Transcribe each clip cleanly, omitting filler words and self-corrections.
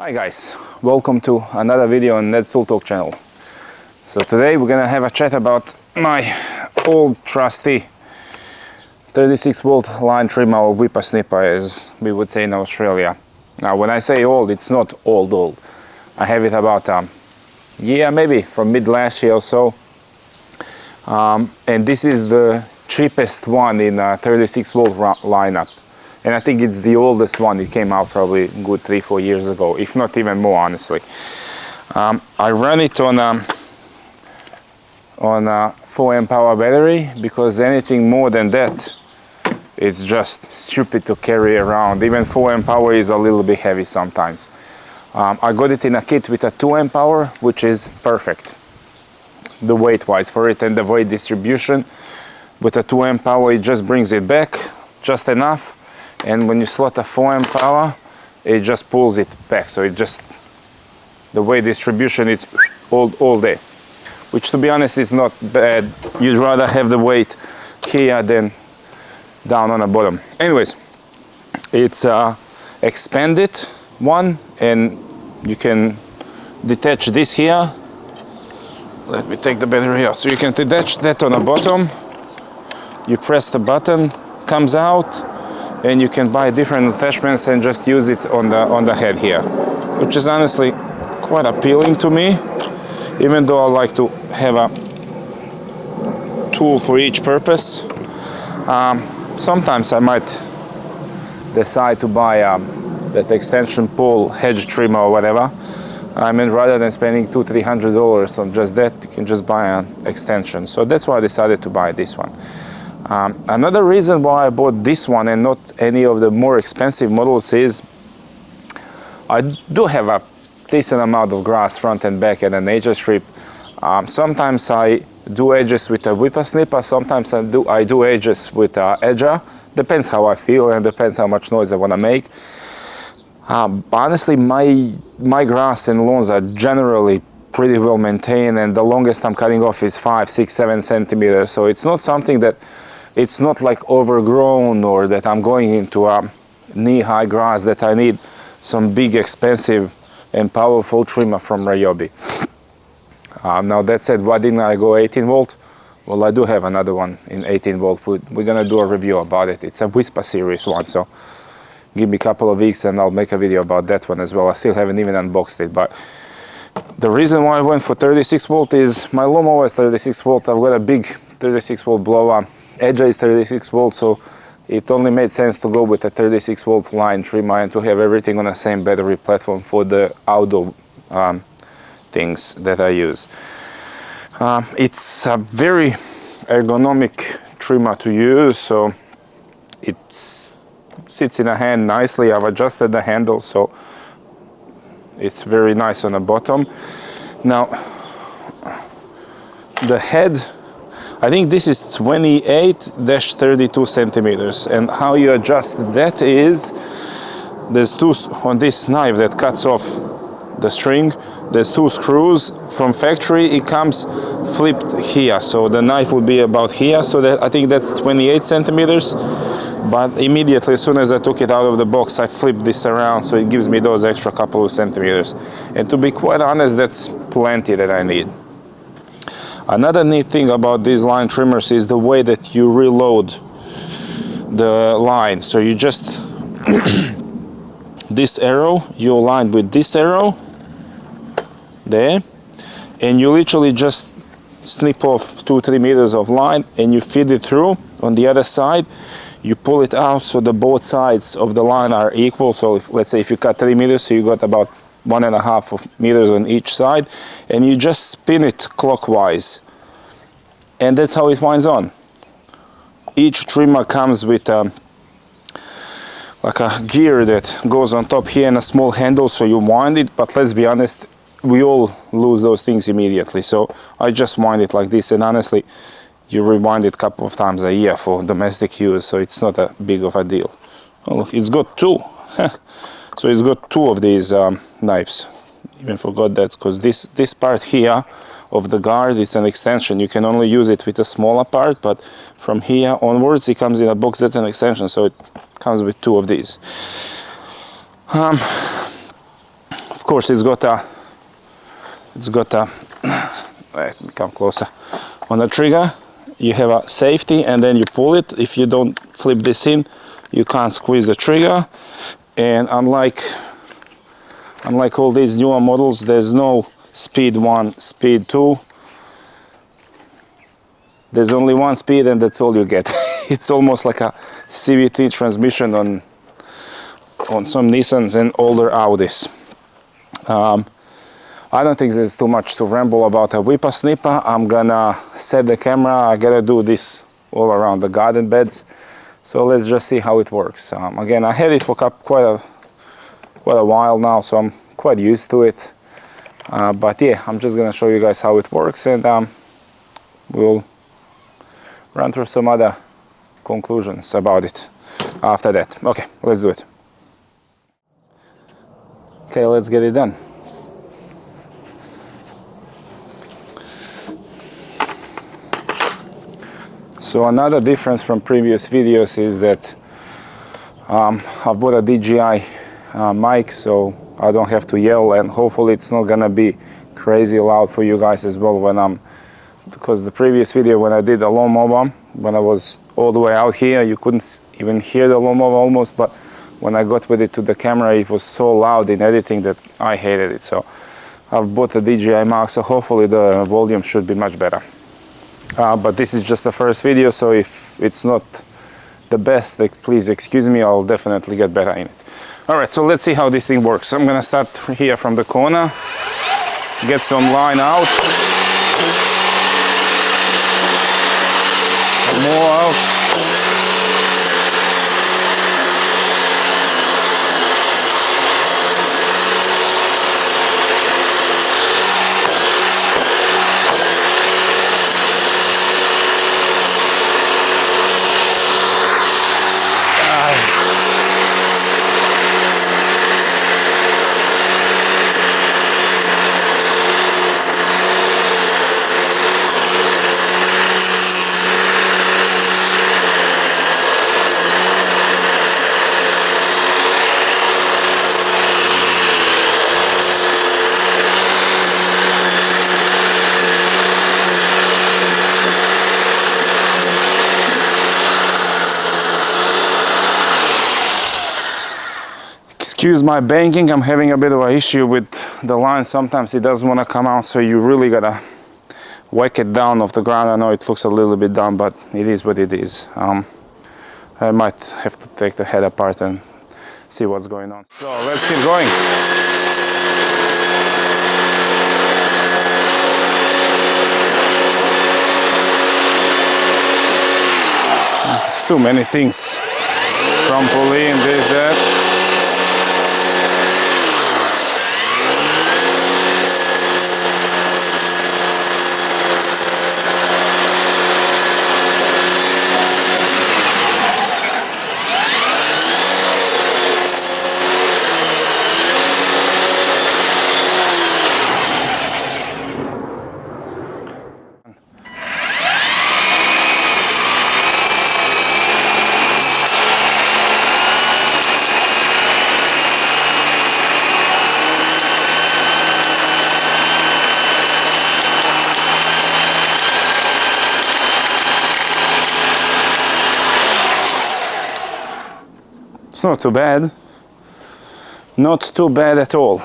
Hi guys, welcome to another video on Ned's Tool Talk channel. So today we're gonna have a chat about my old trusty 36 volt line trimmer or whipper snipper, as we would say in Australia. Now when I say old, it's not old. I have it about year, maybe from mid last year or so. And this is the cheapest one in a 36 volt lineup. And I think it's the oldest one. It came out probably good 3-4 years ago, if not even more, honestly. I run it on a 4 amp hour battery, because anything more than that, it's just stupid to carry around. Even 4 amp hour is a little bit heavy sometimes. I got it in a kit with a 2 amp hour, which is perfect, the weight wise for it and the weight distribution. With a 2 amp hour, it just brings it back just enough. And when you slot a 4 amp hour, it just pulls it back. So it just, the weight distribution is all day, which to be honest is not bad. You'd rather have the weight here than down on the bottom. Anyways, it's a expanded one, and you can detach this here. Let me take the battery out. So you can detach that on the bottom. You press the button, comes out, and you can buy different attachments and just use it on the head here, which is honestly quite appealing to me, even though I like to have a tool for each purpose. Sometimes I might decide to buy that extension pole hedge trimmer or whatever. I mean, rather than spending $200-300 on just that, you can just buy an extension. So that's why I decided to buy this one. Another reason why I bought this one and not any of the more expensive models is I do have a decent amount of grass front and back and an edge strip. Sometimes I do edges with a whipper snipper, sometimes I do edges with a edger. Depends how I feel and depends how much noise I want to make. Honestly, my grass and lawns are generally pretty well maintained, and the longest I'm cutting off is 5, 6, 7 centimeters. So it's not something that, it's not like overgrown or that I'm going into a knee-high grass that I need some big, expensive and powerful trimmer from Ryobi. Now that said, why didn't I go 18 volt? Well, I do have another one in 18 volt. We're gonna do a review about it. It's a Whisper series one, so give me a couple of weeks and I'll make a video about that one as well. I still haven't even unboxed it, but the reason why I went for 36 volt is my lawnmower is 36 volt. I've got a big 36 volt blower. Edge is 36 volt, so it only made sense to go with a 36 volt line trimmer and to have everything on the same battery platform for the outdoor things that I use. It's a very ergonomic trimmer to use, so it sits in a hand nicely. I've adjusted the handle, so it's very nice on the bottom. Now, the head, I think this is 28-32 centimeters, and how you adjust that is, there's two, on this knife that cuts off the string, there's 2 screws. From factory it comes flipped here, so the knife would be about here, so that I think that's 28 centimeters. But immediately, as soon as I took it out of the box, I flipped this around, so it gives me those extra couple of centimeters. And to be quite honest, that's plenty that I need. Another neat thing about these line trimmers is the way that you reload the line. So you just, this arrow, you align with this arrow, there, and you literally just snip off 2-3 meters of line and you feed it through on the other side. You pull it out so the both sides of the line are equal. So if, let's say if you cut 3 meters, so you got about 1.5 meters on each side, and you just spin it clockwise, and that's how it winds on. Each trimmer comes with like a gear that goes on top here and a small handle, so you wind it. But let's be honest, we all lose those things immediately, so I just wind it like this, and honestly, you rewind it a couple of times a year for domestic use, so it's not a big of a deal. Oh, it's got 2. So it's got 2 of these knives. Even forgot that, because this part here of the guard, it's an extension. You can only use it with a smaller part, but from here onwards it comes in a box that's an extension, so it comes with 2 of these. of course, it's got a let me come closer. On the trigger, you have a safety, and then you pull it. If you don't flip this in, you can't squeeze the trigger. And unlike all these newer models, there's no speed 1, speed 2. There's only one speed, and that's all you get. It's almost like a CVT transmission on some Nissans and older Audis. I don't think there's too much to ramble about a Whipper Snipper. I'm gonna set the camera. I gotta do this all around the garden beds. So let's just see how it works. Again, I had it for quite a while now, so I'm quite used to it. But yeah, I'm just gonna show you guys how it works, and we'll run through some other conclusions about it after that. Okay, let's do it. Okay, let's get it done. So another difference from previous videos is that I've bought a DJI mic, so I don't have to yell, and hopefully it's not gonna be crazy loud for you guys as well because the previous video when I did the lawnmower, when I was all the way out here, you couldn't even hear the lawnmower almost, but when I got with it to the camera, it was so loud in editing that I hated it. So I've bought a DJI mic, so hopefully the volume should be much better. But this is just the first video, so if it's not the best, please excuse me, I'll definitely get better in it. Alright, so let's see how this thing works. I'm gonna start here from the corner, get some line out, more out. Excuse my banking, I'm having a bit of an issue with the line. Sometimes it doesn't want to come out, so you really gotta whack it down off the ground. I know it looks a little bit down, but it is what it is. I might have to take the head apart and see what's going on. So let's keep going. It's too many things. Trampoline, this, that. It's not too bad. Not too bad at all.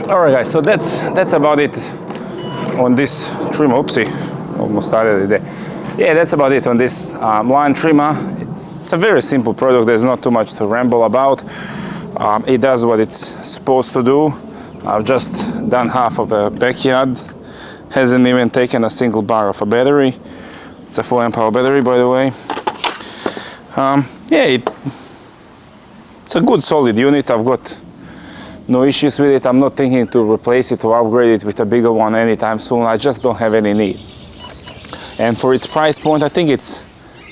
Alright guys, so that's about it on this trimmer. Oopsie, almost started the day. Yeah, that's about it on this line trimmer. It's a very simple product. There's not too much to ramble about. It does what it's supposed to do. I've just done half of the backyard. Hasn't even taken a single bar of a battery. It's a 4 amp hour battery, by the way. Yeah, it's a good solid unit. I've got no issues with it. I'm not thinking to replace it or upgrade it with a bigger one anytime soon. I just don't have any need. And for its price point, I think it's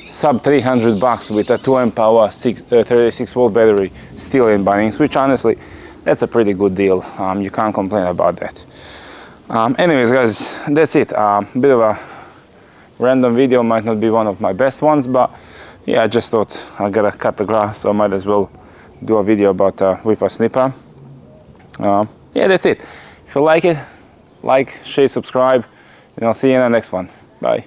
sub $300 with a 2 amp hour 36 volt battery still in Bunnings, which honestly, that's a pretty good deal. You can't complain about that. Anyways guys, that's it. Bit of a random video, might not be one of my best ones, but yeah, I just thought I gotta cut the grass, so I might as well do a video about Whipper Snipper. Yeah, that's it. If you like it, like, share, subscribe, and I'll see you in the next one. Bye.